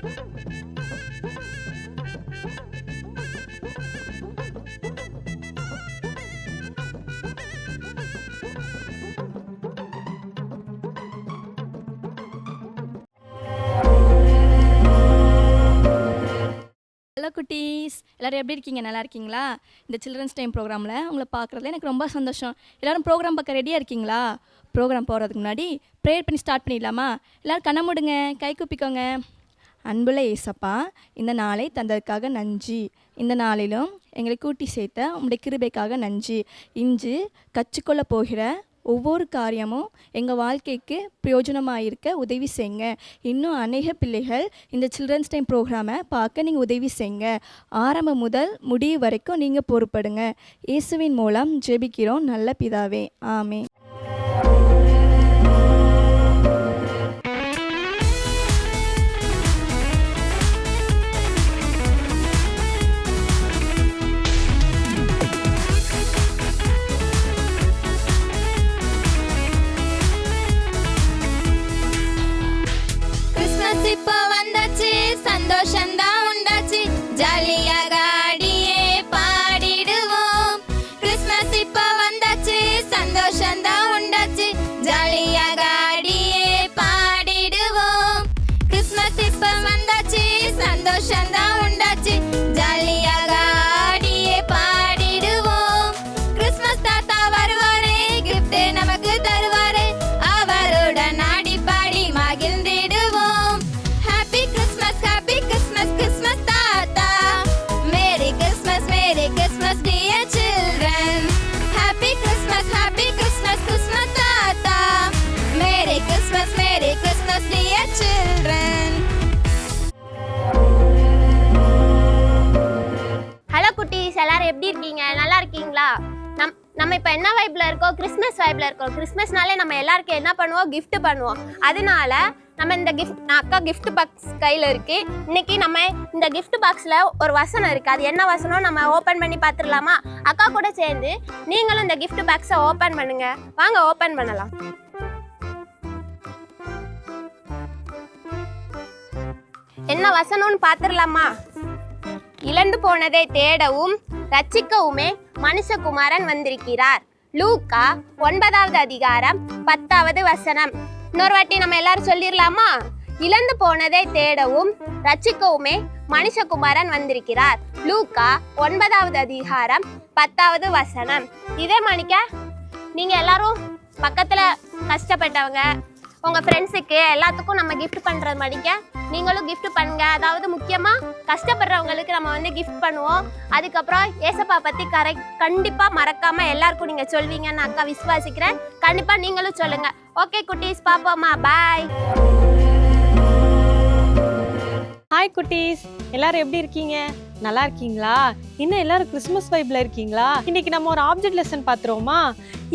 Hello குட்டீஸ், எல்லோரும் எப்படி இருக்கீங்க? நல்லா இருக்கீங்களா? இந்த சில்ட்ரன்ஸ் டைம் ப்ரோக்ராமில் உங்களை பார்க்குறதுல எனக்கு ரொம்ப சந்தோஷம். எல்லோரும் ப்ரோக்ராம் பார்க்க ரெடியாக இருக்கீங்களா? ப்ரோக்ராம் போகிறதுக்கு முன்னாடி ப்ரேயர் பண்ணி ஸ்டார்ட் பண்ணிடலாமா? எல்லோரும் கண்ணை மூடுங்க, கை கூப்பிக்கோங்க. அன்புள்ள ஏசப்பா, இந்த நாளை தந்ததுக்காக நன்றி. இந்த நாளிலும் எங்களை கூட்டி சேர்த்த உங்களுடைய கிருபைக்காக நன்றி. இன்று கற்றுக்கொள்ள போகிற ஒவ்வொரு காரியமும் எங்கள் வாழ்க்கைக்கு பிரயோஜனமாக இருக்க உதவி செய்யுங்க. இன்னும் அநேக பிள்ளைகள் இந்த சில்ட்ரன்ஸ் டைம் ப்ரோக்ராமை பார்க்க நீங்கள் உதவி செய்யுங்க. ஆரம்பம் முதல் முடிவு வரைக்கும் நீங்கள் பொறுப்படுங்க. இயேசுவின் மூலம் ஜெபிக்கிறோம் நல்ல பிதாவே, ஆமென். இப்போ வந்தாச்சு, சந்தோஷந்தான் உண்டாச்சு, ஜாலியாக ஆடியே பாடிடுவோம். கிறிஸ்மஸ் இப்போ வந்தாச்சு, சந்தோஷந்தான் உண்டாச்சு, ஜாலியாக ஆடியே பாடிடுவோம். கிறிஸ்மஸ் இப்போ வந்தாச்சு, சந்தோஷந்தான் உண்டாச்சு, ஜாலியாக ஆடியே பாடிடுவோம். கிறிஸ்மஸ் தாத்தா வருவாரே, கிஃப்ட் நமக்கு தருவாரே, அவருடன் ஆடி பாடி மகிழ்ந்திடுவோம். Christmas Tata, Merry Christmas dear children. Happy Christmas Christmas Tata, Merry Christmas dear children. Hello குட்டீஸ், எல்லாரும் எப்படி இருக்கீங்க? நல்லா இருக்கீங்களா? நம்ம இப்போ என்ன வைப்ல இருக்கோம்? கிறிஸ்மஸ் வைப்ல இருக்கோம். கிறிஸ்மஸ்னாலே நம்ம எல்லாருக்கும் என்ன பண்ணுவோம்? கிஃப்ட் பண்ணுவோம். அதனால நம்ம இந்த அக்கா கிஃப்ட் பாக்ஸ் கையில் இருக்கு. இன்னைக்கு நம்ம இந்த கிஃப்ட் பாக்ஸில் ஒரு வசனம் இருக்கு. அது என்ன வசனம் நம்ம ஓப்பன் பண்ணி பார்த்துடலாமா? அக்கா கூட சேர்ந்து நீங்களும் இந்த கிஃப்ட் பாக்ஸை ஓப்பன் பண்ணுங்க. வாங்க ஓப்பன் பண்ணலாம். என்ன வசனம்னு பார்த்துடலாமா? இழந்து போனதை தேடவும் ரட்சிக்கவுமே மனுஷகுமாரன் வந்திருக்கிறார். லூக்கா 9வது அதிகாரம் 10வது வசனம். இன்னொரு வாட்டி நம்ம எல்லாரும் சொல்லிடலாமா? இழந்து போனதை தேடவும் ரட்சிக்கவுமே மனுஷகுமாரன் வந்திருக்கிறார். லூக்கா 9வது அதிகாரம் 10வது வசனம். இதே மணிக்க நீங்க எல்லாரும் பக்கத்துல கஷ்டப்பட்டவங்க, உங்க ஃப்ரெண்ட்ஸுக்கு எல்லாத்துக்கும் நம்ம கிஃப்ட் பண்றது மணிக்க நீங்களும் கிஃப்ட் பண்ணுங்க. அதாவது முக்கியமா கஷ்டப்படுறவங்களுக்கு நம்ம வந்து கிஃப்ட் பண்ணுவோம். அதுக்கப்புறம் ஏசப்பா பத்தி கண்டிப்பா மறக்காம எல்லாருக்கும் நீங்க சொல்வீங்கன்னு அக்கா விசுவாசிக்கிறேன். கண்டிப்பா நீங்களும் சொல்லுங்க. ஓகே குட்டீஸ், பாப்போமா? பாய். ஹாய் குட்டீஸ், எல்லாரும் எப்படி இருக்கீங்க? நல்லா இருக்கீங்களா? இன்னும் எல்லாரும் கிறிஸ்மஸ் வைப்ல இருக்கீங்களா? இன்னைக்கு நம்ம ஒரு ஆப்ஜெக்ட் லெசன் பார்த்துருவோமா?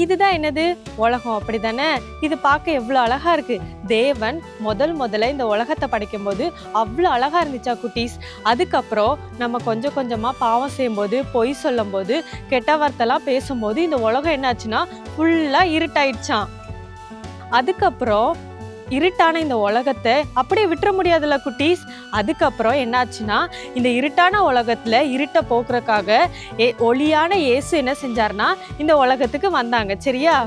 இதுதான் என்னது? உலகம், அப்படிதானே? இது பார்க்க எவ்வளோ அழகா இருக்கு. தேவன் முதல்ல இந்த உலகத்தை படைக்கும் போது அவ்வளோ அழகா இருந்துச்சா குட்டீஸ்? அதுக்கப்புறம் நம்ம கொஞ்சம் கொஞ்சமா பாவம் செய்யும்போது, பொய் சொல்லும் போது, கெட்ட வார்த்தைலாம் பேசும்போது இந்த உலகம் என்னாச்சுன்னா ஃபுல்லா இருட்டாயிடுச்சான். அதுக்கப்புறம் இருட்டான இந்த உலகத்தை அப்படியே விட்டுற முடியாதுல்ல குட்டீஸ். அதுக்கப்புறம் என்னாச்சுன்னா இந்த இருட்டான உலகத்துல இருட்டை போக்குறதுக்காக ஒளியான இயேசு என்ன செஞ்சாருன்னா இந்த உலகத்துக்கு வந்தாங்க. சரியா?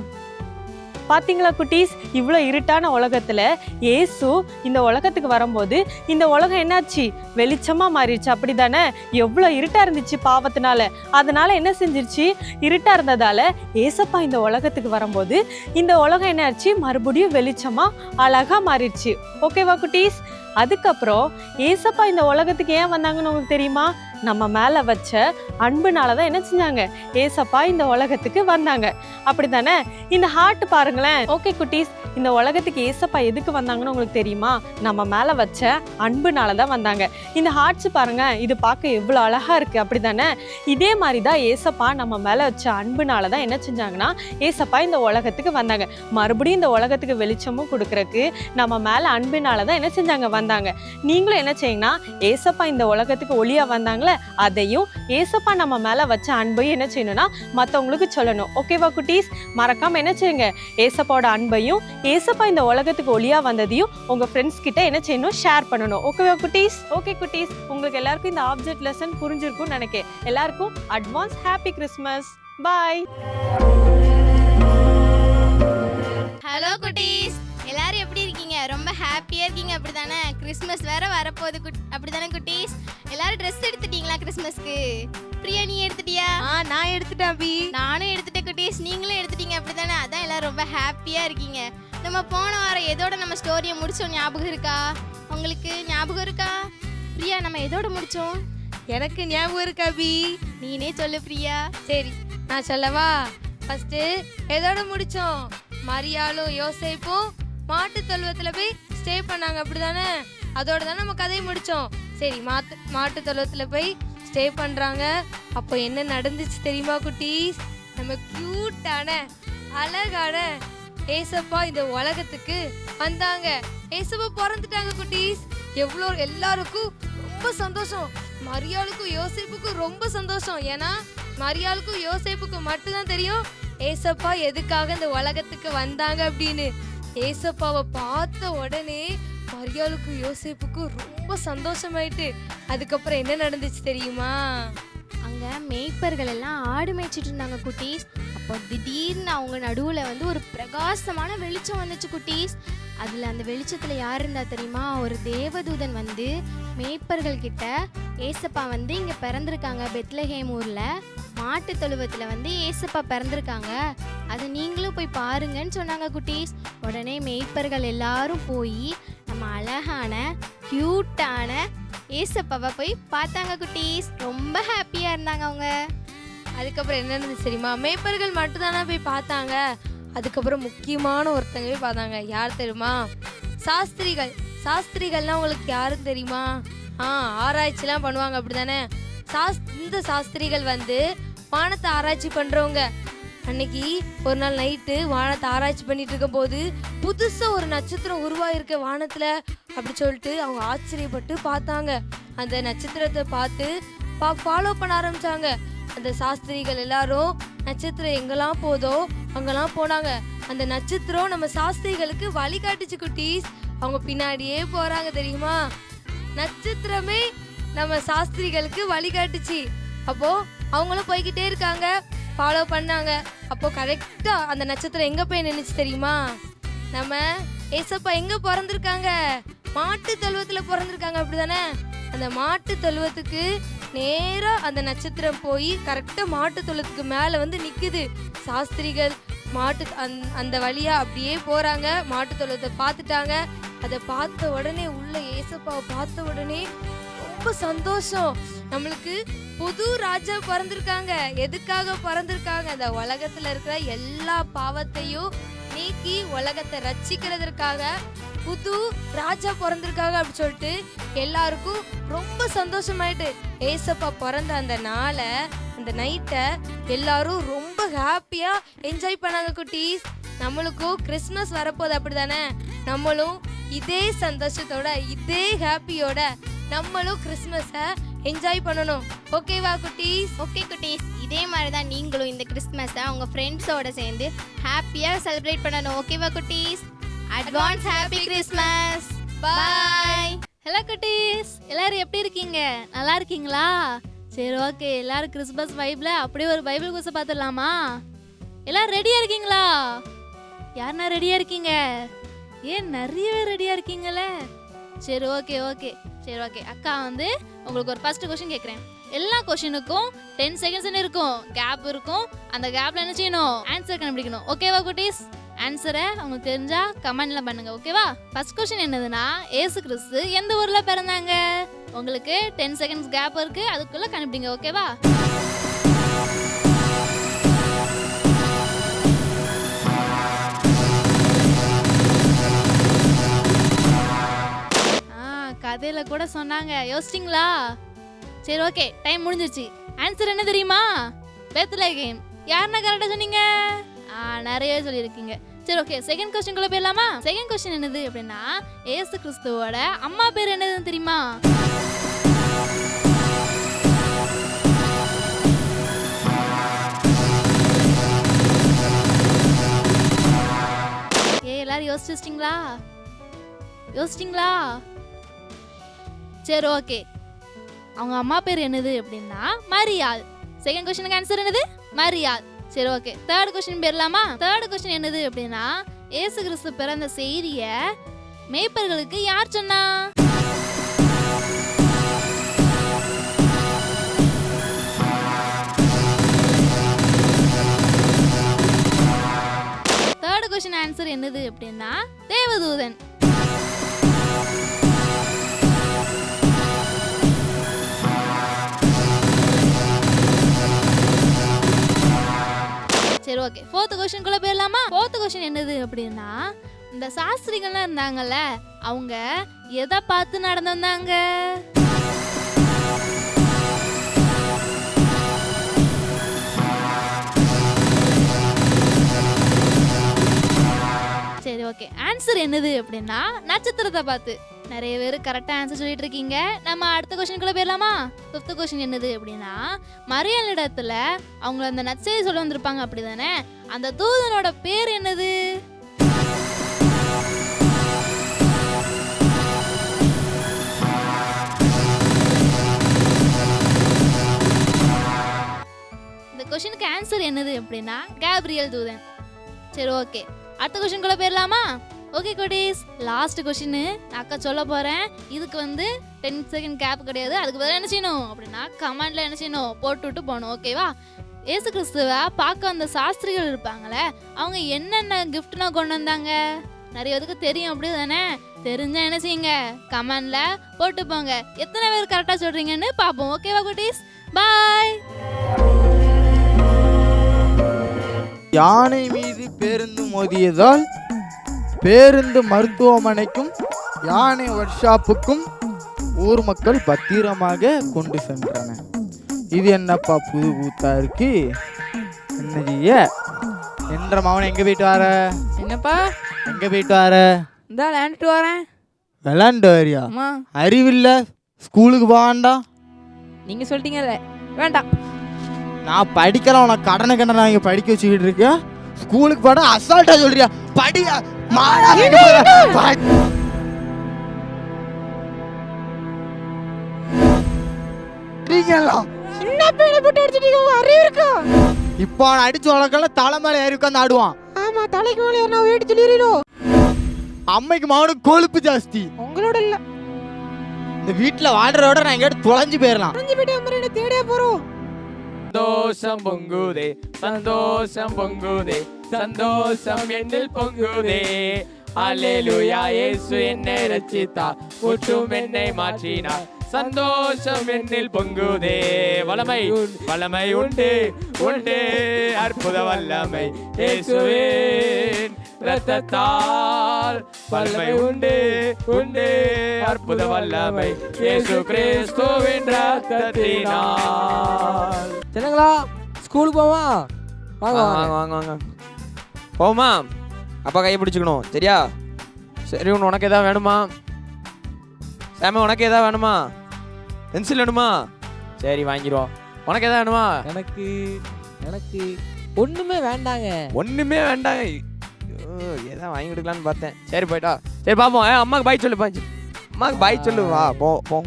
பாத்தீங்களா குட்டீஸ்? இவ்வளோ இருட்டான உலகத்துல இயேசு இந்த உலகத்துக்கு வரும்போது இந்த உலகம் என்னாச்சு? வெளிச்சமா மாறிடுச்சு, அப்படிதானே? எவ்வளோ இருட்டா இருந்துச்சு பாவத்தினால. அதனால என்ன செஞ்சிருச்சு? இருட்டா இருந்ததால ஏசப்பா இந்த உலகத்துக்கு வரும்போது இந்த உலகம் என்னாச்சு? மறுபடியும் வெளிச்சமா அழகா மாறிடுச்சு. ஓகேவா குட்டீஸ்? அதுக்கப்புறம் ஏசப்பா இந்த உலகத்துக்கு ஏன் வந்தாங்கன்னு உங்களுக்கு தெரியுமா? நம்ம மேல வச்ச அன்புனாலதான் என்ன செஞ்சாங்க? ஏசப்பா இந்த உலகத்துக்கு வந்தாங்க, அப்படித்தானே? இந்த ஹார்ட் பாருங்களேன். ஓகே குட்டீஸ், இந்த உலகத்துக்கு ஏசப்பா எதுக்கு வந்தாங்கன்னு உங்களுக்கு தெரியுமா? நம்ம மேல வச்ச அன்புனாலதான் வந்தாங்க. இந்த ஹார்ட்ஸ் பாருங்க, இது பார்க்க எவ்வளவு அழகா இருக்கு, அப்படித்தானே? இதே மாதிரிதான் ஏசப்பா நம்ம மேல வச்ச அன்புனாலதான் என்ன செஞ்சாங்கன்னா ஏசப்பா இந்த உலகத்துக்கு வந்தாங்க. மறுபடியும் இந்த உலகத்துக்கு வெளிச்சமும் கொடுக்கறதுக்கு நம்ம மேல அன்புனாலதான் என்ன செஞ்சாங்க? வந்தாங்க. நீங்களும் என்ன செய்யுங்கன்னா ஏசப்பா இந்த உலகத்துக்கு ஒளியா வந்தாங்களே, அதையும் ஏசப்பா நம்ம மேல வச்ச அன்பையும் என்ன செய்யணும்னா மற்றவங்களுக்கு சொல்லணும். ஓகேவா குட்டீஸ்? மறக்காம என்ன செய்யுங்க? ஏசப்பாவோட அன்பையும் ஏசப்பா இந்த உலகத்துக்கு ஒளியா வந்ததையும் உங்க ஃப்ரெண்ட்ஸ் கிட்ட என்ன செய்யணும், ஷேர் பண்ணணும். ஓகேவா குட்டீஸ்? ஓகே குட்டீஸ், உங்களுக்கு எல்லாருக்கும் இந்த ஆப்ஜெக்ட் லெசன் புரிஞ்சிருக்கும்னு நினைக்கிறேன். எல்லாருக்கும் advance happy Christmas. Bye. Hello குட்டீஸ், எல்லாரும் எப்படி இருக்கீங்க? ரொம்ப ஹாப்பியாக இருக்கீங்க அப்படி தானே? கிறிஸ்மஸ் வேற வரப்போகுது அப்படி தானே குட்டீஸ்? எல்லாரும் ட்ரெஸ் எடுத்துட்டீங்களா கிறிஸ்மஸ்க்கு? பிரியா நீ எடுத்துட்டியா? நான் எடுத்துட்டேன் அபி. நானும் எடுத்துட்டேன் குட்டீஸ். நீங்களும் எடுத்துட்டீங்க அப்படி தானே? அதான் எல்லாரும் ரொம்ப ஹாப்பியாக இருக்கீங்க. நம்ம போன வாரம் எதோட நம்ம ஸ்டோரியை முடித்தோம் ஞாபகம் இருக்கா? உங்களுக்கு ஞாபகம் இருக்கா? பிரியா நம்ம எதோட முடித்தோம்? எனக்கு ஞாபகம் இருக்கு அபி. நீனே சொல்லு பிரியா. சரி நான் சொல்லவா? ஃபர்ஸ்ட் எதோட முடிச்சோம்? மரியாளும் யோசேப்பும் மாட்டு தொழுவத்துல போய் ஸ்டே பண்ணாங்க அப்படிதானே? அதோட தான் நம்ம கதையை முடிச்சோம். சரி, மாட்டு தொழுவத்துல போய் ஸ்டே பண்றாங்க. அப்போ என்ன நடந்துச்சு தெரியுமா குட்டீஸ்? நம்ம கியூட்டான அழகான ஏசப்பா இந்த உலகத்துக்கு வந்தாங்க. ஏசப்பா பிறந்துட்டாங்க குட்டீஸ். எல்லாருக்கும் ரொம்ப சந்தோஷம். மரியாளுக்கும் யோசேப்புக்கும் ரொம்ப சந்தோஷம். ஏன்னா மரியாளுக்கும் யோசேப்புக்கும் மட்டும்தான் தெரியும் ஏசப்பா எதுக்காக இந்த உலகத்துக்கு வந்தாங்க அப்படின்னு. ஏசப்பாவை பார்த்த உடனே மரியாளுக்கும் யோசேப்புக்கும் ரொம்ப சந்தோஷமாயிட்டு. அதுக்கப்புறம் என்ன நடந்துச்சு தெரியுமா? அங்கே மேய்ப்பர்கள் எல்லாம் ஆடு மேய்ச்சிட்டு இருந்தாங்க குட்டீஸ். அப்போ திடீர்னு அவங்க நடுவில் வந்து ஒரு பிரகாசமான வெளிச்சம் வந்துச்சு குட்டீஸ். அதில் அந்த வெளிச்சத்தில் யார் இருந்தா தெரியுமா? ஒரு தேவதூதன் வந்து மேய்ப்பர்கள் கிட்ட ஏசப்பா வந்து இங்கே பிறந்திருக்காங்க, பெத்லஹேம் ஊரில் மாட்டு தொழுவத்தில் வந்து ஏசப்பா பிறந்திருக்காங்க, அதை நீங்களும் போய் பாருங்கன்னு சொன்னாங்க குட்டீஸ். உடனே மேய்ப்பர்கள் எல்லாரும் போய் நம்ம அழகான க்யூட்டான ஏசப்பாவை போய் பார்த்தாங்க குட்டீஸ். ரொம்ப ஹாப்பியாக இருந்தாங்க அவங்க. அதுக்கப்புறம் என்ன நடந்துச்சு தெரியுமா? மேய்ப்பர்கள் மட்டும்தானே போய் பார்த்தாங்க. அதுக்கப்புறம் முக்கியமான ஒருத்தங்க போய் பார்த்தாங்க. யார் தெரியுமா? சாஸ்திரிகள். சாஸ்திரிகள்லாம் உங்களுக்கு யாருன்னு தெரியுமா? ஆராய்ச்சிலாம் பண்ணுவாங்க அப்படிதானே? இந்த சாஸ்திரிகள் வந்து வானத்தை ஆராய்ச்சி பண்றவங்க. அன்னைக்கு ஒரு நாள் நைட்டு வானத்தை ஆராய்ச்சி பண்ணிட்டு இருக்கும் போது புதுசா ஒரு நட்சத்திரம் உருவாயிருக்க வானத்துல அப்படி சொல்லிட்டு அவங்க ஆச்சரியப்பட்டு பார்த்தாங்க. அந்த நட்சத்திரத்தை பார்த்து ஃபாலோ பண்ண ஆரம்பிச்சாங்க. அந்த சாஸ்திரிகள் எல்லாரும் நட்சத்திரம் எங்கெல்லாம் போதோ அங்கெல்லாம் போனாங்க. அந்த நட்சத்திரம் நம்ம சாஸ்திரிகளுக்கு வழிகாட்டுச்சு குட்டீஸ். அவங்க பின்னாடியே போறாங்க தெரியுமா? நட்சத்திரமே நம்ம சாஸ்திரிகளுக்கு வழிகாட்டுச்சு. அப்போ அவங்களும் போய்கிட்டே இருக்காங்க, ஃபாலோ பண்ணாங்க. அப்போ கரெக்டா அந்த நட்சத்திரம் எங்க போய் நின்னுச்சு தெரியுமா? நம்ம ஏசப்பா எங்க பிறந்திருக்காங்க? மாட்டு தொழுவத்துல பிறந்திருக்காங்க அப்படிதானே? அந்த மாட்டு தொழுவத்துக்கு நேரா அந்த நட்சத்திரம் போய் கரெக்டா மாட்டு தொழுவத்துக்கு மேல வந்து நிக்குது. சாஸ்திரிகள் அந்த வழியா அப்படியே போறாங்க. மாட்டு தொழுவத்தை பார்த்துட்டாங்க. அதை பார்த்த உடனே உள்ள ஏசப்பாவை பார்த்த உடனே ரொம்ப சந்தோஷம். நம்மளுக்கு புது ராஜா பிறந்திருக்காங்க. எதுக்காக பிறந்திருக்காங்க? அந்த உலகத்துல இருக்கிற எல்லா பாவத்தையும் நீக்கி உலகத்தை ரட்சிக்கிறதுக்காக புது ராஜா பிறந்திருக்காங்க அப்படி சொல்லிட்டு எல்லாருக்கும் ரொம்ப சந்தோஷமாயிட்டு. ஏசப்பா பிறந்த அந்த நாளை, அந்த நைட்டை எல்லாரும் ரொம்ப ஹாப்பியா என்ஜாய் பண்ணாங்க குட்டீஸ். நம்மளுக்கும் கிறிஸ்மஸ் வரப்போகுது அப்படிதானே? நம்மளும் இதே சந்தோஷத்தோட இதே ஹாப்பியோட நம்மளும் கிறிஸ்மஸை என்ஜாய் பண்ணணும். ஓகேவா குட்டீஸ்? ஓகே குட்டீஸ், இதே மாதிரி தான் நீங்களும் இந்த கிறிஸ்மஸை உங்கள் ஃப்ரெண்ட்ஸோட சேர்ந்து ஹாப்பியாக செலிப்ரேட் பண்ணணும். ஓகேவா குட்டீஸ்? Advance happy Christmas. Bye. Hello குட்டீஸ், எல்லாரும் எப்படி இருக்கீங்க? நல்லா இருக்கீங்களா? சரி, ஓகே. எல்லாரும் கிறிஸ்மஸ் வைப்ல அப்படியே ஒரு பைபிள் கோர்ஸை பார்த்துடலாமா? எல்லாரும் ரெடியாக இருக்கீங்களா? யாருன்னா ரெடியாக இருக்கீங்க? ஏன் நிறையவே ரெடியாக இருக்கீங்களே? சரி, ஓகே ஓகே சரி ஓகே. அக்கா வந்து உங்களுக்கு ஒரு ஃபர்ஸ்ட் கொஸ்டின் கேட்குறேன். எல்லா கொஸ்டினுக்கும் 10 செகண்ட்ஸ்னு இருக்கும், கேப் இருக்கும். அந்த கேப்ல என்ன செய்யணும்? ஆன்சர் கண்டுபிடிக்கணும். ஓகேவா குட்டீஸ்? ஆன்சரை உங்களுக்கு தெரிஞ்சா கமெண்ட்ல பண்ணுங்க. ஓகேவா? ஃபர்ஸ்ட் கொஸ்டின் என்னதுன்னா, ஏசு கிறிஸ்து எந்த ஊர்ல பிறந்தாங்க? உங்களுக்கு 10 செகண்ட்ஸ் கேப் இருக்கு, அதுக்குள்ள கண்டுபிடிங்க. ஓகேவா? கதையில கூட சொன்னாங்க, யோசிச்சிங்களா? சரி, ஓகே. டைம் முடிஞ்சிருச்சு. ஆன்சர் என்ன தெரியுமா? பெத்லகேம். யாருன்னா கரெக்டா சொன்னீங்க? நிறைய சொல்லியிருக்கீங்க. சரி, ஓகே. செகண்ட் கொஸ்டின்குள்ள போயிடலாமா? செகண்ட் கொஸ்டின் என்னது அப்படின்னா, ஏசு கிறிஸ்துவோட அம்மா பேர் என்னதுன்னு தெரியுமா? எல்லாரும் யோசிச்சிங்களா? சரி, ஓகே. அவங்க அம்மா பேர் என்னது அப்படின்னா மரியாள். செகண்ட் கொஸ்டினுக்கு ஆன்சர் என்னது? மரியாள். சரி, ஓகே. தேர்ட் கொஸ்டின் பேர்லாமா? தேர்ட் கொஸ்டின் என்னது அப்படின்னா இயேசு கிறிஸ்து பிறந்த செய்திய மேய்ப்பர்களுக்கு யார் சொன்னா? தேர்ட் கொஸ்டின் ஆன்சர் என்னது அப்படின்னா தேவதூதன். சரி, ஓகே. ஃபோர்த் கொஸ்டின்குள்ள போயிடலாமா? ஃபோர்த் கொஸ்டின் என்னது அப்படின்னா இந்த சாஸ்திரிகள்லாம் இருந்தாங்கல்ல, அவங்க எதை பார்த்து நடந்து வந்தாங்க? சரி, ஓகே. ஆன்சர் என்னது அப்படின்னா நட்சத்திரத்தை பார்த்து. நிறைய பேர் கரெக்டாக ஆன்சர் சொல்லிட்டு இருக்கீங்க. நம்ம அடுத்த கொஸ்டின்குள்ள போயிடலாமா? ஃபிஃப்த் கொஸ்டின் என்னது அப்படின்னா மரியாள் இடத்துல அவங்கள அந்த நற்செய்தி சொல்ல வந்திருப்பாங்க அப்படிதானே, அந்த தூதனோட பேர் என்னது? இந்த கொஸ்டினுக்கு ஆன்சர் என்னது அப்படின்னா கேப்ரியல் தூதன். சரி, ஓகே. அடுத்த கொஸ்டின்குள்ள போயிடலாமா? ஓகே குட்டீஸ், லாஸ்ட் கொஸ்டின் அக்கா சொல்ல போகிறேன். இதுக்கு 10 செகண்ட் கேப் கிடையாது. அதுக்கு பதிலாக என்ன செய்யணும் அப்படின்னா கமெண்டில் என்ன செய்யணும், போட்டுவிட்டு போகணும். ஓகேவா? ஏசு கிறிஸ்துவை பார்க்க அந்த சாஸ்திரிகள் இருப்பாங்களே, அவங்க என்னென்ன கிஃப்ட்னா கொண்டு வந்தாங்க? நிறைய பேருக்கு தெரியும் அப்படி தானே? தெரிஞ்சால் என்ன செய்யுங்க, கமெண்டில் போட்டு போங்க. எத்தனை பேர் கரெக்டாக சொல்கிறீங்கன்னு பார்ப்போம். ஓகேவா குட்டீஸ்? பாய். யானை மீது பேருந்து மோதியதால் பேருந்து மருத்துவமனைக்கும் யானை ஒர்க் ஷாப்புக்கும் ஊர் மக்கள் பத்திரமாக கொண்டு சென்றன. இது என்னப்பா புது கூத்தா இருக்கு? என்னஜிய என்ற மாவன எங்க போயிட்டு வர? என்னப்பா? எங்க போயிட்டு வர? இந்த விளையாண்டுட்டு வரேன். விளையாண்டு வரியா? அம்மா, அறிவில்ல, ஸ்கூலுக்கு போவாண்டா. நீங்க சொல்லிட்டீங்கல்ல, வேண்டாம். நான் படிக்கலாம், உனக்கு கடனை கண்ணை இங்கே படிக்க வச்சுக்கிட்டு இருக்கேன். ஸ்கூலுக்கு போட அசால்ட்டா சொல்றியா? படியா இப்போ அடிச்சு உனக்கெல்லாம் தலை மேல ஏறி உட்காந்து ஆடுவான். ஆமா, தலைக்கு மேல நான் வீட்டு சொல்லிடுறோம். அம்மைக்கு மாவனுக்கு கொழுப்பு ஜாஸ்தி. உங்களோட இல்ல, இந்த வீட்டுல வாழ்றதோட நான் எங்கேயாவது தொலைஞ்சு போயிடலாம். தேடியா போறோம். சந்தோஷம் பொங்குதே, சந்தோஷம் பொங்குதே, சந்தோஷம் என்னில் பொங்குதே. அல்லேலூயா, இயேசு என்னை ரட்சித்தார், முற்றும் என்னை மாற்றினார். சந்தோஷம் என்னில் பொங்குதே. வல்லமை வல்லமை உண்டு உண்டு, அற்புத வல்லமை இயேசுவின் இரத்தத்தால். வல்லமை உண்டு உண்டு, அற்புத வல்லமை இயேசு கிறிஸ்துவின் இரத்தத்தினால். ஜனங்களா, ஸ்கூலுக்கு போமா? வாங்க வாங்க வாங்க வாங்க போமா. அப்பா கையை பிடிச்சிக்கணும், சரியா? சரி, உனக்கு எதாவது வேணுமா? சாம, உனக்கு எதாவது வேணுமா? பென்சில் வேணுமா? சரி, வாங்கிடுவோம். உனக்கு எதாவது வேணுமா? எனக்கு ஒண்ணுமே வேண்டாங்க. ஒண்ணுமே வேண்டாம். எதாவது வாங்கி கொடுக்கலான்னு பார்த்தேன். சரி, போயிட்டா. சரி, பாப்போம். அம்மாக்கு பாய் சொல்லு. அம்மாக்கு பாய் சொல்லு. வா, போ போ.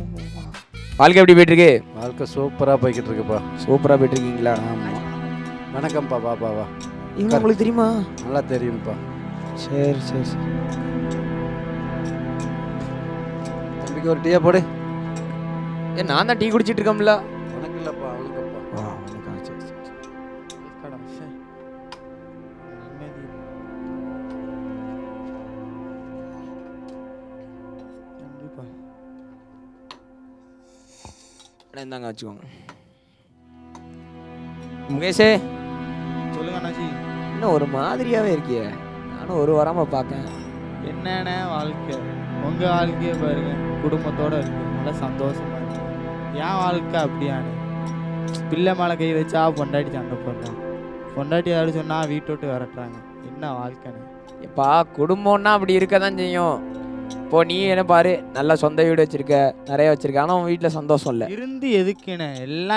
வாழ்க்கை எப்படி போயிட்டு இருக்கு? வாழ்க்கை சூப்பரா போய்கிட்டு இருக்குப்பா. சூப்பரா போயிட்டு இருக்கீங்களா? ஆமா. வணக்கம்ப்பா. பாப்பாவா இவங்க உங்களுக்கு தெரியுமா? நல்லா தெரியும்ப்பா. சரி சரி சரி. தம்பிக்கு ஒரு டீயா போடு. ஏன் நான் தான் டீ குடிச்சிட்டு இருக்கோம்ல. உனக்கு இல்லப்பா, அவளுக்குப்பா. சரி சரி. இந்தாங்க வச்சுக்கோங்க. முகேஷே, சொல்லுங்க அண்ணாச்சி. இன்னும் ஒரு மாதிரியாவே இருக்கியே. நானும் ஒரு வாரமா பார்க்கேன். என்னென்ன வாழ்க்கை, உங்க வாழ்க்கையை பாருங்க, குடும்பத்தோட இருக்கு, நல்லா சந்தோஷமா இருக்கு. என் வாழ்க்கை அப்படியானு பிள்ளை மேலே கை வச்சா பொண்டாட்டி சண்டை போடுறான், பொண்டாட்டி ஏதாவது சொன்னா வீட்டை விட்டு விரட்டுறாங்க. என்ன வாழ்க்கைன்னு? எப்பா, குடும்பம்னா அப்படி இருக்க தான் செய்யும். இப்போ நீ என்ன பாரு, நல்லா சொந்த வீடு வச்சிருக்க, நிறைய வச்சிருக்க, ஆனால் உன் வீட்டில் சந்தோஷம் இல்லை. இருந்து எதுக்குன்னு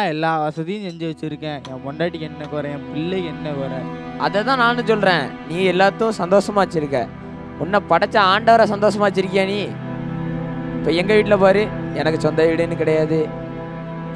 எல்லா வசதியும் செஞ்சு வச்சிருக்கேன். என் பொண்டாட்டிக்கு என்ன குறை, என் பிள்ளைக்கு என்ன குறை? அதை தான் நானும் சொல்கிறேன். நீ எல்லாத்தையும் சந்தோஷமா வச்சிருக்க, உன்னை படைச்ச ஆண்டவரை சந்தோஷமா வச்சிருக்கியா நீ? இப்போ எங்கள் வீட்டில் பாரு, எனக்கு சொந்த வீடுன்னு கிடையாது,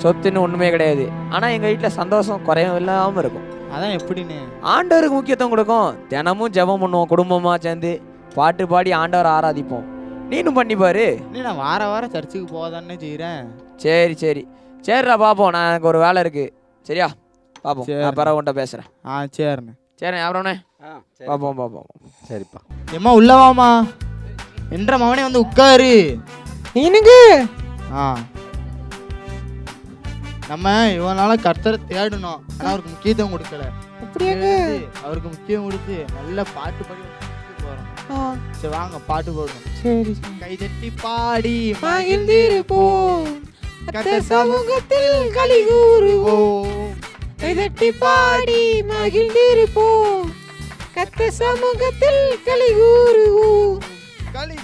சொத்துன்னு ஒன்றுமே கிடையாது. ஆனால் எங்கள் வீட்டில் சந்தோஷம் குறையும் இல்லாமல் இருக்கும். அதான் எப்படின்னு? ஆண்டவருக்கு முக்கியத்துவம் கொடுக்கும். தினமும் ஜெபம் பண்ணுவோம், குடும்பமாக சேர்ந்து பாட்டு பாடி ஆண்டவரை ஆராதிப்போம். நீனும் பண்ணி பாரு. நான் வாரம் சர்ச்சுக்கு போதானே செய்கிறேன். சரி சரி சரிடா, பார்ப்போம். நான் எனக்கு ஒரு வேலை இருக்குது. சரியா, பார்ப்போம். சரி. நான் பிறகு உன்ட்ட பேசுகிறேன். சரிண்ணே. சரிண்ணே, அப்புறம்ண்ணே பார்ப்போம். சரிப்பா. எம்மா உள்ளவாமா என்ற மவனே வந்து உட்காரு. எனக்கு நம்ம இவனால கர்த்தரை தேடணும், ஆனா அவருக்கு முக்கியத்துவம் கொடுக்கல. அப்படியாங்க? அவருக்கு முக்கியம் கொடுத்து நல்ல பாட்டு பாடி போறோம். சரி வாங்க பாட்டு போடுவோம். சரி கை தட்டி பாடி மகிழ்ந்திருப்போம், கர்த்தர் சமூகத்தில் களி கூறுவோம். கைதட்டி பாடி மகிழ்ந்திருப்போம், கர்த்தர் சமூகத்தில் களி கூறுவோம். களி